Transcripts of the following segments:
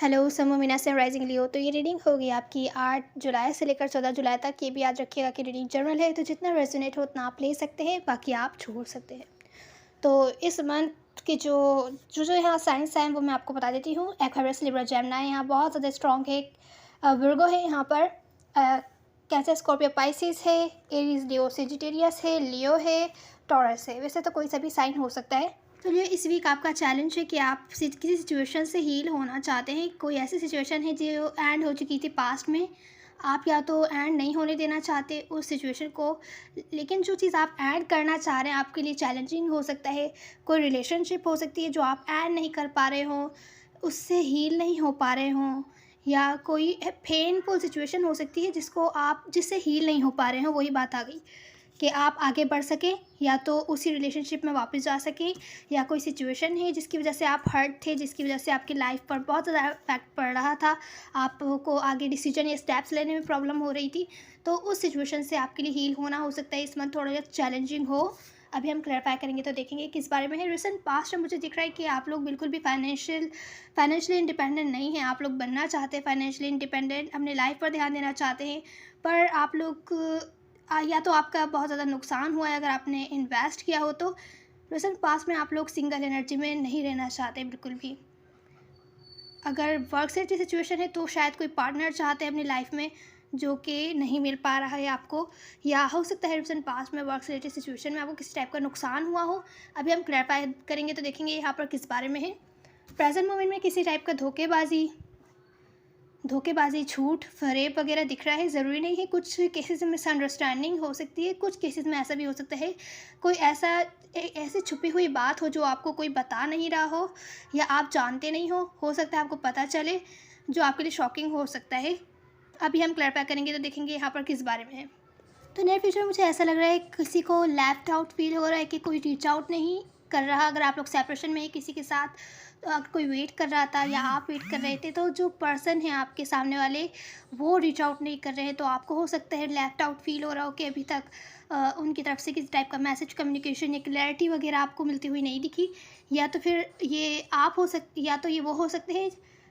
Hello समूह मीना से rising लियो। तो ये रीडिंग होगी आपकी 8 जुलाई से लेकर 14 जुलाई तक। ये भी याद रखिएगा कि रीडिंग जनरल है, तो जितना रेजोनेट हो उतना आप ले सकते हैं, बाकी आप छोड़ सकते हैं। तो इस मंथ की जो जो जो यहाँ साइंस हैं वो मैं आपको बता देती हूँ। एक्वेरियस, लिब्रा, जेमिनी यहाँ बहुत ज़्यादा स्ट्रॉन्ग है। विर्गो है यहाँ पर, कैंसर, स्कॉर्पियो, पाइसिस है, एरीज, लियो, सेजिटेरियस है, लियो है, टॉरस है। वैसे तो कोई सा भी साइन हो सकता है। तो ये इस वीक आपका चैलेंज है कि आप किसी सिचुएशन से हील होना चाहते हैं। कोई ऐसी सिचुएशन है जो एंड हो चुकी थी पास्ट में, आप या तो एंड नहीं होने देना चाहते उस सिचुएशन को, लेकिन जो चीज़ आप ऐड करना चाह रहे हैं आपके लिए चैलेंजिंग हो सकता है। कोई रिलेशनशिप हो सकती है जो आप ऐड नहीं कर पा रहे हो, उससे हील नहीं हो पा रहे हों, या कोई पेनफुल सिचुएशन हो सकती है जिससे हील नहीं हो पा रहे हो। वही बात आ गई कि आप आगे बढ़ सकें या तो उसी रिलेशनशिप में वापस जा सकें, या कोई सिचुएशन है जिसकी वजह से आप हर्ट थे, जिसकी वजह से आपकी लाइफ पर बहुत ज़्यादा इफेक्ट पड़ रहा था, आपको आगे डिसीजन या स्टेप्स लेने में प्रॉब्लम हो रही थी। तो उस सिचुएशन से आपके लिए हील होना हो सकता है इस मंथ थोड़ा चैलेंजिंग हो। अभी हम क्लैरिफाई करेंगे तो देखेंगे किस बारे में है। रिसेंट पास्ट में मुझे दिख रहा है कि आप लोग बिल्कुल भी फाइनेंशियली इंडिपेंडेंट नहीं हैं। आप लोग बनना चाहते हैं फाइनेंशियली इंडिपेंडेंट, अपने लाइफ पर ध्यान देना चाहते हैं, पर आप लोग या तो आपका बहुत ज़्यादा नुकसान हुआ है अगर आपने इन्वेस्ट किया हो तो। रिसेंट पास्ट में आप लोग सिंगल एनर्जी में नहीं रहना चाहते बिल्कुल भी। अगर वर्क से रिलेटेड सिचुएशन है तो शायद कोई पार्टनर चाहते हैं अपनी लाइफ में, जो कि नहीं मिल पा रहा है आपको, या हो सकता है रिसेंट पास्ट में वर्क से रिलेटेड सिचुएशन में आपको किसी टाइप का नुकसान हुआ हो। अभी हम क्लैरिफाई करेंगे तो देखेंगे यहाँ पर किस बारे में है। प्रेजेंट मोमेंट में किसी टाइप का धोखेबाजी, झूठ, फरेब वगैरह दिख रहा है। ज़रूरी नहीं है, कुछ केसेस में मिसअंडरस्टैंडिंग हो सकती है, कुछ केसेस में ऐसा भी हो सकता है कोई ऐसी छुपी हुई बात हो जो आपको कोई बता नहीं रहा हो या आप जानते नहीं हो सकता है आपको पता चले, जो आपके लिए शॉकिंग हो सकता है। अभी हम क्लैरिफाई करेंगे तो देखेंगे यहाँ पर किस बारे में है। तो नियर फ्यूचर में मुझे ऐसा लग रहा है किसी को लेफ्ट आउट फील हो रहा है कि कोई रीच आउट नहीं कर रहा। अगर आप लोग सेपरेशन में है किसी के साथ, तो अगर कोई वेट कर रहा था या आप वेट कर रहे थे, तो जो पर्सन है आपके सामने वाले वो रीच आउट नहीं कर रहे हैं, तो आपको हो सकता है लेफ्ट आउट फील हो रहा हो कि अभी तक उनकी तरफ से किसी टाइप का मैसेज, कम्युनिकेशन या क्लैरिटी वगैरह आपको मिलती हुई नहीं दिखी। या तो फिर या तो ये वो हो सकते हैं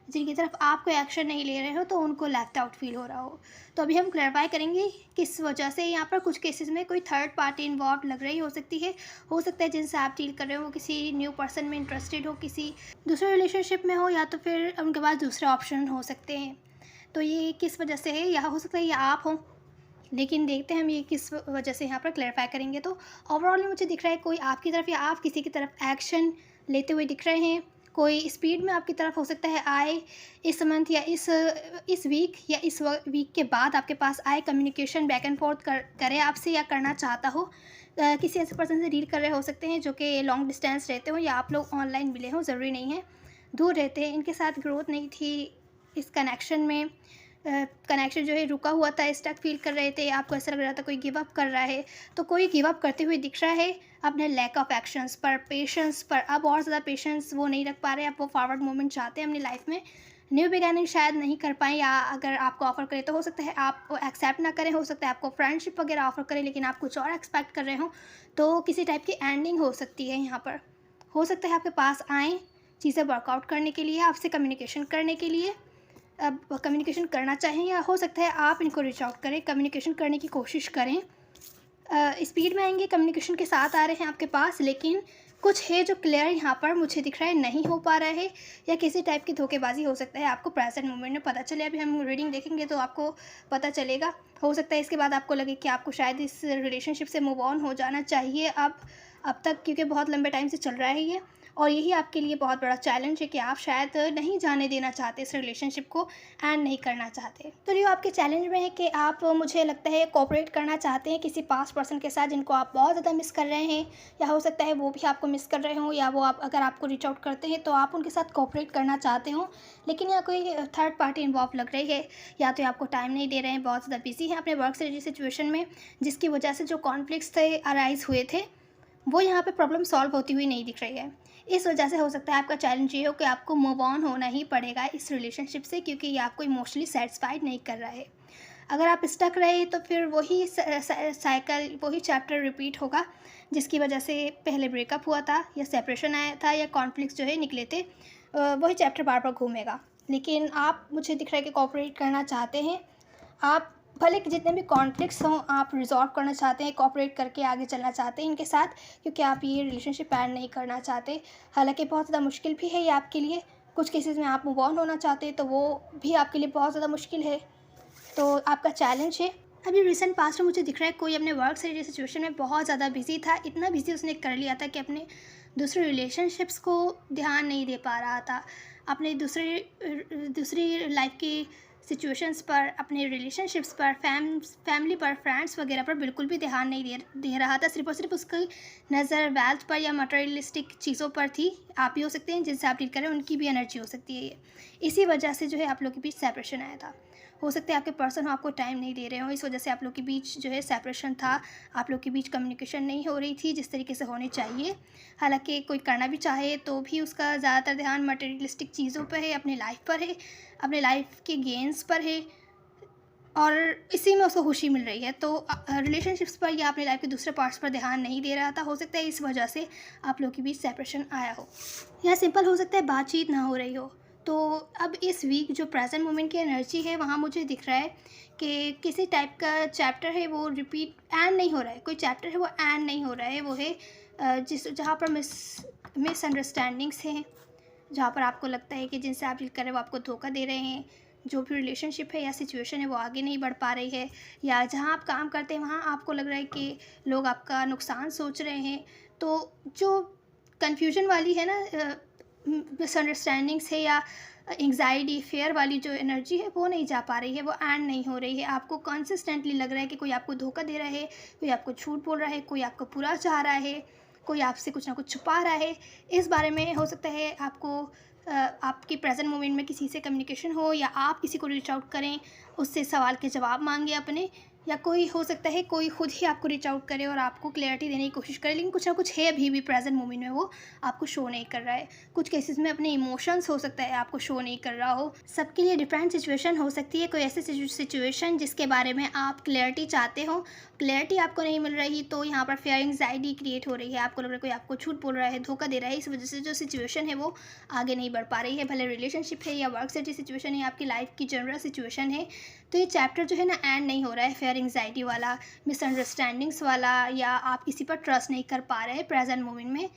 जिनकी तरफ आप कोई एक्शन नहीं ले रहे हो, तो उनको लेफ्ट आउट फील हो रहा हो। तो अभी हम क्लैरिफाई करेंगे किस वजह से। यहाँ पर कुछ केसेस में कोई थर्ड पार्टी इन्वॉल्व लग रही हो सकती है। हो सकता है जिनसे आप डील कर रहे हो वो किसी न्यू पर्सन में इंटरेस्टेड हो, किसी दूसरे रिलेशनशिप में हो, या तो फिर उनके पास दूसरे ऑप्शन हो सकते हैं। तो ये किस वजह से है, या हो सकता है या आप हो, लेकिन देखते हैं हम ये किस वजह से यहाँ पर क्लैरिफाई करेंगे। तो ओवरऑल मुझे दिख रहा है कोई आपकी तरफ या आप किसी की तरफ एक्शन लेते हुए दिख रहे हैं। कोई स्पीड में आपकी तरफ हो सकता है आए इस मंथ, या इस वीक, या इस वीक के बाद आपके पास आए, कम्युनिकेशन बैक एंड फोर्थ करे आपसे या करना चाहता हो। किसी ऐसे पर्सन से डील कर रहे हो सकते हैं जो कि लॉन्ग डिस्टेंस रहते हो, या आप लोग ऑनलाइन मिले हो, ज़रूरी नहीं है, दूर रहते हैं। इनके साथ ग्रोथ नहीं थी इस कनेक्शन में, कनेक्शन जो है रुका हुआ था, स्टक फील कर रहे थे, आपको ऐसा लग रहा था कोई गिव अप कर रहा है। तो कोई गिव अप करते हुए दिख रहा है अपने लैक ऑफ एक्शंस पर, पेशेंस पर। अब और ज़्यादा पेशेंस वो नहीं रख पा रहे, अब वो फॉरवर्ड मूवमेंट चाहते हैं अपनी लाइफ में। न्यू बिगैनिंग शायद नहीं कर पाएँ, या अगर आपको ऑफ़र करें तो हो सकता है आप एक्सेप्ट ना करें, हो सकता है आपको फ्रेंडशिप वगैरह ऑफ़र करें लेकिन आप कुछ और एक्सपेक्ट कर रहे हो। तो किसी टाइप की एंडिंग हो सकती है यहाँ पर। हो सकता है आपके पास आएँ चीज़ें वर्कआउट करने के लिए, आपसे कम्युनिकेशन करने के लिए, अब कम्युनिकेशन करना चाहें, या हो सकता है आप इनको रीच आउट करें, कम्युनिकेशन करने की कोशिश करें। स्पीड में आएंगे, कम्युनिकेशन के साथ आ रहे हैं आपके पास, लेकिन कुछ है जो क्लियर यहाँ पर मुझे दिख रहा है नहीं हो पा रहा है, या किसी टाइप की धोखेबाजी हो सकता है आपको प्रेजेंट मोमेंट में पता चले। अभी हम रीडिंग देखेंगे तो आपको पता चलेगा। हो सकता है इसके बाद आपको लगे कि आपको शायद इस रिलेशनशिप से मूव ऑन हो जाना चाहिए अब तक, क्योंकि बहुत लंबे टाइम से चल रहा है ये, और यही आपके लिए बहुत बड़ा चैलेंज है कि आप शायद नहीं जाने देना चाहते इस रिलेशनशिप को, एंड नहीं करना चाहते। तो ये आपके चैलेंज में है कि आप, मुझे लगता है, कोऑपरेट करना चाहते हैं किसी पास्ट पर्सन के साथ जिनको आप बहुत ज़्यादा मिस कर रहे हैं, या हो सकता है वो भी आपको मिस कर रहे हों, या वो अगर आपको रीच आउट करते हैं तो आप उनके साथ कोऑपरेट करना चाहते हो, लेकिन यहाँ कोई थर्ड पार्टी इन्वॉल्व लग रही है, या तो आपको टाइम नहीं दे रहे हैं, बहुत ज़्यादा बिजी हैं अपने वर्क से रिलेटेड सिचुएशन में, जिसकी वजह से जो कॉन्फ्लिक्ट्स थे अराइज हुए थे वो यहाँ पे प्रॉब्लम सॉल्व होती हुई नहीं दिख रही है। इस वजह से हो सकता है आपका चैलेंज ये हो कि आपको मूव ऑन होना ही पड़ेगा इस रिलेशनशिप से, क्योंकि ये आपको इमोशनली सेटिस्फाइड नहीं कर रहा है। अगर आप स्टक रहे तो फिर वही साइकिल, वही चैप्टर रिपीट होगा, जिसकी वजह से पहले ब्रेकअप हुआ था, या सेपरेशन आया था, या कॉन्फ्लिक्ट्स जो है निकले थे, वही चैप्टर बार बार घूमेगा। लेकिन आप मुझे दिख रहा है कि कोऑपरेट करना चाहते हैं। आप भले कि जितने भी कॉन्फ्लिक्ट्स हों आप रिज़ॉल्व करना चाहते हैं, कोऑपरेट करके आगे चलना चाहते हैं इनके साथ, क्योंकि आप ये रिलेशनशिप एंड नहीं करना चाहते। हालाँकि बहुत ज़्यादा मुश्किल भी है ये आपके लिए। कुछ केसेज़ में आप मूव ऑन होना चाहते हैं तो वो भी आपके लिए बहुत ज़्यादा मुश्किल है। तो आपका चैलेंज है। अभी रिसेंट पास्ट में मुझे दिख रहा है कोई अपने वर्क से रिलेटेड सिचुएशन में बहुत ज़्यादा बिज़ी था। इतना बिज़ी उसने कर लिया था कि अपने दूसरे रिलेशनशिप्स को ध्यान नहीं दे पा रहा था। अपने दूसरी लाइफ़ की सिचुएशंस पर, अपने रिलेशनशिप्स पर, फैमिली पर, फ्रेंड्स वगैरह पर बिल्कुल भी ध्यान नहीं दे रहा था। सिर्फ़ और सिर्फ उसकी नज़र वेल्थ पर या मटेरियलिस्टिक चीज़ों पर थी। आप भी हो सकते हैं जिनसे आप डील कर रहे हैं उनकी भी एनर्जी हो सकती है ये। इसी वजह से जो है आप लोगों के बीच सेपरेशन आया था। हो सकता है आपके पर्सन आपको टाइम नहीं दे रहे हो, इस वजह से आप लोग के बीच जो है सेपरेशन था। आप लोग के बीच कम्युनिकेशन नहीं हो रही थी जिस तरीके से होनी चाहिए। हालांकि कोई करना भी चाहे तो भी उसका ज़्यादातर ध्यान मटेरियलिस्टिक चीज़ों पर है, अपनी लाइफ पर है, अपने लाइफ के गेन्स पर है और इसी में उसको खुशी मिल रही है। तो रिलेशनशिप्स पर या अपनी लाइफ के दूसरे पार्ट्स पर ध्यान नहीं दे रहा था। हो सकता है इस वजह से आप लोग के बीच सेपरेशन आया हो, या सिंपल हो सकता है बातचीत ना हो रही हो। तो अब इस वीक जो प्रेजेंट मोमेंट की एनर्जी है वहाँ मुझे दिख रहा है कि किसी टाइप का चैप्टर है वो रिपीट एंड नहीं हो रहा है। कोई चैप्टर है वो एंड नहीं हो रहा है। वो है जहाँ पर मिसअंडरस्टैंडिंग्स हैं, जहाँ पर आपको लगता है कि जिनसे आप डील कर रहे हैं वो आपको धोखा दे रहे हैं। जो भी रिलेशनशिप है या सिचुएशन है वो आगे नहीं बढ़ पा रही है, या जहाँ आप काम करते हैं वहाँ आपको लग रहा है कि लोग आपका नुकसान सोच रहे हैं। तो जो कन्फ्यूजन वाली है ना, मिसअंडरस्टैंडिंग्स है या एंग्जाइटी फेयर वाली जो एनर्जी है वो नहीं जा पा रही है, वो एंड नहीं हो रही है। आपको कंसिस्टेंटली लग रहा है कि कोई आपको धोखा दे रहा है, कोई आपको झूठ बोल रहा है, कोई आपको बुरा चाह रहा है, कोई आपसे कुछ ना कुछ छुपा रहा है। इस बारे में हो सकता है आपको आपके प्रेजेंट मोमेंट में किसी से कम्युनिकेशन हो, या आप किसी को रीच आउट करें, उससे सवाल के जवाब मांगे अपने, या कोई हो सकता है कोई खुद ही आपको रीच आउट करे और आपको क्लैरिटी देने की कोशिश करे, लेकिन कुछ ना कुछ है अभी भी प्रेजेंट मोमेंट में वो आपको शो नहीं कर रहा है। कुछ केसेस में अपने इमोशंस हो सकता है आपको शो नहीं कर रहा हो। सबके लिए डिफरेंट सिचुएशन हो सकती है। कोई ऐसी सिचुएशन जिसके बारे में आप क्लैरिटी चाहते हो, क्लैरिटी आपको नहीं मिल रही, तो यहाँ पर फेयर एंग्जाइटी क्रिएट हो रही है। आपको लग रहा है कोई आपको झूठ बोल रहा है, धोखा दे रहा है। इस वजह से जो सिचुएशन है वो आगे नहीं बढ़ पा रही है। भले रिलेशनशिप है या वर्क से सिचुएशन है, आपकी लाइफ की जनरल सिचुएशन है। तो ये चैप्टर जो है ना एंड नहीं हो रहा है, फेयर एंग्जाइटी वाला, मिसअंडरस्टैंडिंग्स वाला, या आप किसी पर ट्रस्ट नहीं कर पा रहे हैं प्रेजेंट मोमेंट में,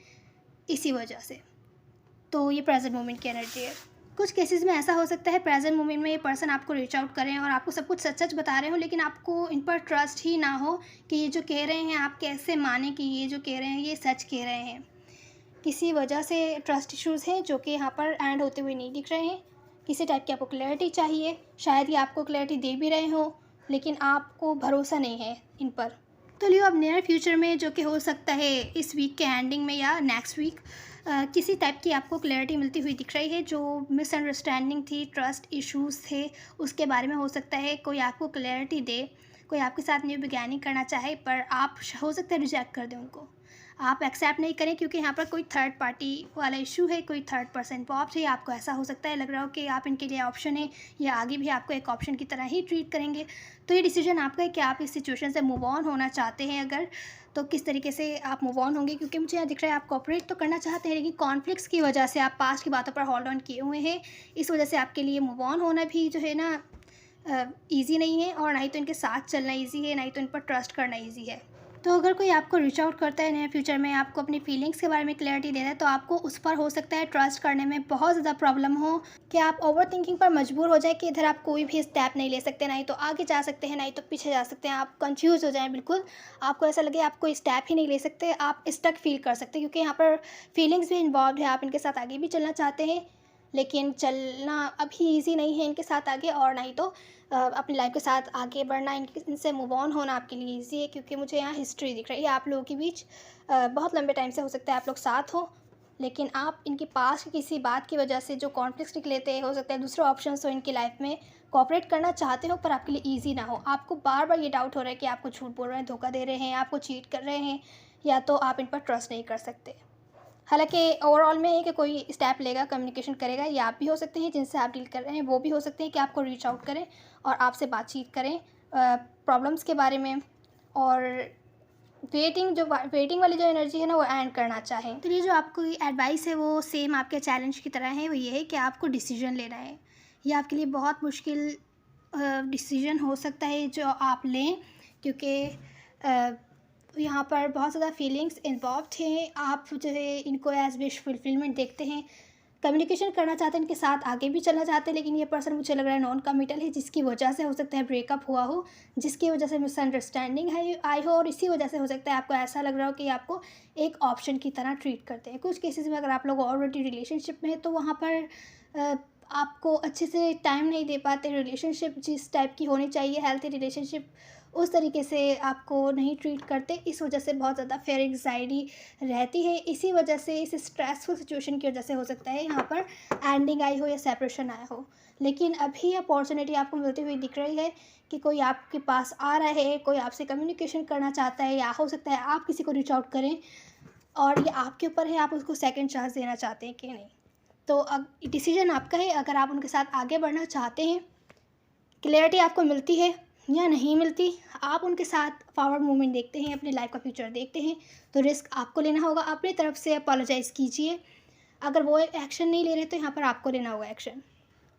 इसी वजह से। तो ये प्रेजेंट मोमेंट की एनर्जी है। कुछ केसेस में ऐसा हो सकता है प्रेजेंट मोमेंट में ये पर्सन आपको रीच आउट करें और आपको सब कुछ सच सच बता रहे हो, लेकिन आपको इन पर ट्रस्ट ही ना हो कि ये जो कह रहे हैं आप कैसे माने कि ये जो कह रहे हैं ये सच कह रहे हैं। किसी वजह से ट्रस्ट इश्यूज़ हैं जो कि यहाँ पर एंड होते हुए नहीं दिख रहे हैं। किसी टाइप की आपको क्लैरिटी चाहिए, शायद ये आपको क्लैरिटी दे भी रहे हो, लेकिन आपको भरोसा नहीं है इन पर। तो लियो अब नियर फ्यूचर में जो कि हो सकता है इस वीक के एंडिंग में या नेक्स्ट वीक किसी टाइप की आपको क्लैरिटी मिलती हुई दिख रही है। जो मिसअंडरस्टैंडिंग थी, ट्रस्ट इश्यूज़ थे, उसके बारे में हो सकता है कोई आपको क्लैरिटी दे, कोई आपके साथ न्यू बिगैनिंग करना चाहे, पर आप हो सकता है रिजेक्ट कर दें उनको, आप एक्सेप्ट नहीं करें, क्योंकि यहाँ पर कोई थर्ड पार्टी वाला इशू है, कोई थर्ड पर्सन इन्वॉल्व है। आपको ऐसा हो सकता है लग रहा हो कि आप इनके लिए ऑप्शन है, या आगे भी आपको एक ऑप्शन की तरह ही ट्रीट करेंगे। तो ये डिसीजन आपका है कि आप इस सिचुएशन से मूव ऑन होना चाहते हैं अगर, तो किस तरीके से आप मूव ऑन होंगे। क्योंकि मुझे यहाँ दिख रहा है आप कोऑपरेट तो करना चाहते हैं, लेकिन कॉन्फ्लिक्ट्स की वजह से आप पास्ट की बातों पर होल्ड ऑन किए हुए हैं। इस वजह से आपके लिए मूव ऑन होना भी जो है ना ईज़ी नहीं है, और ना ही तो इनके साथ चलना ईज़ी है, ना ही तो इन पर ट्रस्ट करना ईज़ी है। तो अगर कोई आपको रीच आउट करता है नियर फ्यूचर में, आपको अपनी फीलिंग्स के बारे में क्लैरिटी दे रहा है, तो आपको उस पर हो सकता है ट्रस्ट करने में बहुत ज़्यादा प्रॉब्लम हो, कि आप ओवर थिंकिंग पर मजबूर हो जाए कि इधर आप कोई भी स्टेप नहीं ले सकते, ना ही तो आगे जा सकते हैं, ना ही तो पीछे जा सकते हैं। आप कंफ्यूज हो जाएं बिल्कुल, आपको ऐसा लगे आप कोई स्टेप ही नहीं ले सकते, आप स्टक फील कर सकते हैं, क्योंकि यहाँ पर फीलिंग्स भी इन्वॉल्व है। आप इनके साथ आगे भी चलना चाहते हैं, लेकिन चलना अभी ईजी नहीं है इनके साथ आगे, और ना ही तो अपनी लाइफ के साथ आगे बढ़ना, इनसे मूव ऑन होना आपके लिए ईजी है। क्योंकि मुझे यहाँ हिस्ट्री दिख रही है आप लोगों के बीच, बहुत लंबे टाइम से हो सकता है आप लोग साथ हो, लेकिन आप इनके पास किसी बात की वजह से जो कॉन्फ्लिक्ट्स निकले थे, हो सकता है दूसरे ऑप्शंस हो इनकी लाइफ में, कोऑपरेट करना चाहते हो पर आपके लिए ईजी ना हो। आपको बार बार ये डाउट हो रहा है कि आपको झूठ बोल रहे हैं, धोखा दे रहे हैं, आपको चीट कर रहे हैं, या तो आप इन पर ट्रस्ट नहीं कर सकते। हालांकि ओवरऑल में है कि कोई स्टेप लेगा, कम्युनिकेशन करेगा, ये आप भी हो सकते हैं जिनसे आप डील कर रहे हैं, वो भी हो सकते हैं कि आपको रीच आउट करें और आपसे बातचीत करें प्रॉब्लम्स के बारे में, और वेटिंग वाली जो एनर्जी है ना वो एंड करना चाहें। तो ये जो आपको एडवाइस है वो सेम आपके चैलेंज की तरह है। वो ये है कि आपको डिसीजन लेना है, ये आपके लिए बहुत मुश्किल डिसीजन हो सकता है जो आप लें, क्योंकि यहाँ पर बहुत ज़्यादा फीलिंग्स इन्वॉल्व्ड हैं। आप जो है इनको एज़ विश फुलफिलमेंट देखते हैं, कम्युनिकेशन करना चाहते हैं, इनके साथ आगे भी चलना चाहते हैं, लेकिन ये पर्सन मुझे लग रहा है नॉन कमिटल है, जिसकी वजह से हो सकता है ब्रेकअप हुआ हो, जिसकी वजह से मिसअंडरस्टैंडिंग है आई हो, और इसी वजह से हो सकता है आपको ऐसा लग रहा हो कि आपको एक ऑप्शन की तरह ट्रीट करते हैं। कुछ केसेस में अगर आप लोग ऑलरेडी रिलेशनशिप में हैं तो वहाँ पर आपको अच्छे से टाइम नहीं दे पाते, रिलेशनशिप जिस टाइप की होनी चाहिए हेल्थी रिलेशनशिप उस तरीके से आपको नहीं ट्रीट करते। इस वजह से बहुत ज़्यादा फियर एंग्जाइटी रहती है। इसी वजह से इस स्ट्रेसफुल सिचुएशन की वजह से हो सकता है यहाँ पर एंडिंग आई हो या सेपरेशन आया हो। लेकिन अभी अपॉर्चुनिटी आपको मिलती हुई दिख रही है कि कोई आपके पास आ रहा है, कोई आपसे कम्युनिकेशन करना चाहता है, या हो सकता है आप किसी को रीच आउट करें, और ये आपके ऊपर है आप उसको सेकंड चांस देना चाहते हैं कि नहीं। तो अब डिसीजन आपका है, अगर आप उनके साथ आगे बढ़ना चाहते हैं, क्लैरिटी आपको मिलती है या नहीं मिलती, आप उनके साथ फॉरवर्ड मूवमेंट देखते हैं, अपनी लाइफ का फ्यूचर देखते हैं, तो रिस्क आपको लेना होगा। अपनी तरफ से अपोलोजाइज़ कीजिए। अगर वो एक्शन नहीं ले रहे तो यहाँ पर आपको लेना होगा एक्शन।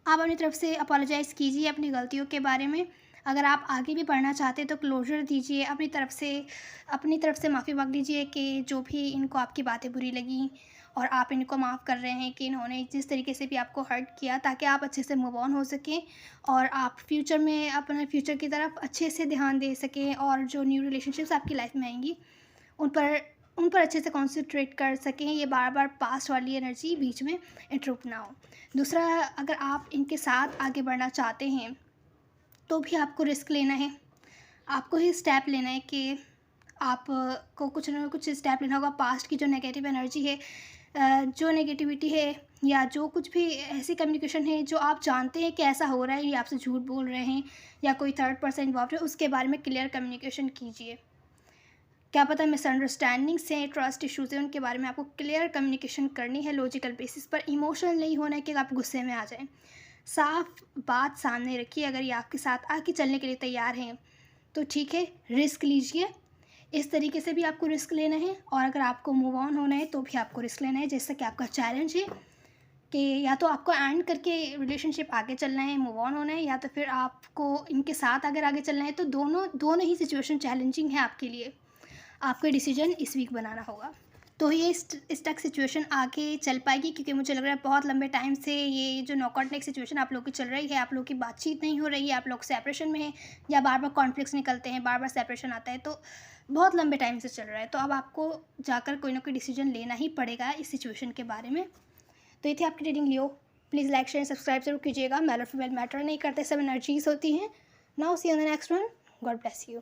आप अपनी तरफ से अपोलोजाइज़ कीजिए अपनी गलतियों के बारे में। अगर आप आगे भी बढ़ना चाहते हैं तो क्लोज़र दीजिए अपनी तरफ से माफ़ी माँग लीजिए कि जो भी इनको आपकी बातें बुरी लगीं, और आप इनको माफ़ कर रहे हैं कि इन्होंने जिस तरीके से भी आपको हर्ट किया, ताकि आप अच्छे से मूव ऑन हो सकें और आप फ्यूचर में अपने फ्यूचर की तरफ अच्छे से ध्यान दे सकें, और जो न्यू रिलेशनशिप्स आपकी लाइफ में आएंगी उन पर अच्छे से कॉन्सेंट्रेट कर सकें। ये बार बार पास्ट वाली एनर्जी बीच में इंटरप्ट ना हो। दूसरा, अगर आप इनके साथ आगे बढ़ना चाहते हैं तो भी आपको रिस्क लेना है, आपको ही स्टेप लेना है कि आप को कुछ ना कुछ स्टेप लेना होगा। पास्ट की जो नेगेटिव एनर्जी है, जो नेगेटिविटी है, या जो कुछ भी ऐसी कम्युनिकेशन है जो आप जानते हैं कि ऐसा हो रहा है, या आपसे झूठ बोल रहे हैं, या कोई थर्ड पर्सन इन्वॉल्व है, उसके बारे में क्लियर कम्युनिकेशन कीजिए। क्या पता मिसअंडरस्टैंडिंग से, ट्रस्ट इश्यूज़ है, उनके बारे में आपको क्लियर कम्युनिकेशन करनी है लॉजिकल बेसिस पर। इमोशनल नहीं होना है कि आप गुस्से में आ जाएं। साफ बात सामने रखिए। अगर ये आपके साथ आके चलने के लिए तैयार हैं तो ठीक है, रिस्क लीजिए। इस तरीके से भी आपको रिस्क लेना है, और अगर आपको मूव ऑन होना है तो भी आपको रिस्क लेना है। जैसा कि आपका चैलेंज है कि या तो आपको एंड करके रिलेशनशिप आगे चलना है, मूव ऑन होना है, या तो फिर आपको इनके साथ अगर आगे चलना है, तो दोनों ही सिचुएशन चैलेंजिंग है आपके लिए। आपको डिसीजन इस वीक बनाना होगा। तो ये स्टक सिचुएशन आगे चल पाएगी, क्योंकि मुझे लग रहा है बहुत लंबे टाइम से ये जो नॉकआउट नेक सिचुएशन आप लोग की चल रही है, आप लोग की बातचीत नहीं हो रही है, आप लोग सेपरेशन में हैं, या बार बार कॉन्फ्लिक्ट्स निकलते हैं, बार बार सेपरेशन आता है, तो बहुत लंबे टाइम से चल रहा है। तो अब आपको जाकर कोई ना कोई डिसीजन लेना ही पड़ेगा इस सिचुएशन के बारे में। तो ये थी आपकी reading Leo. Please like share subscribe जरूर कीजिएगा। मेल और फीमेल मैटर नहीं करते, सब एनर्जीज होती हैं। Now see on the next one. God bless you.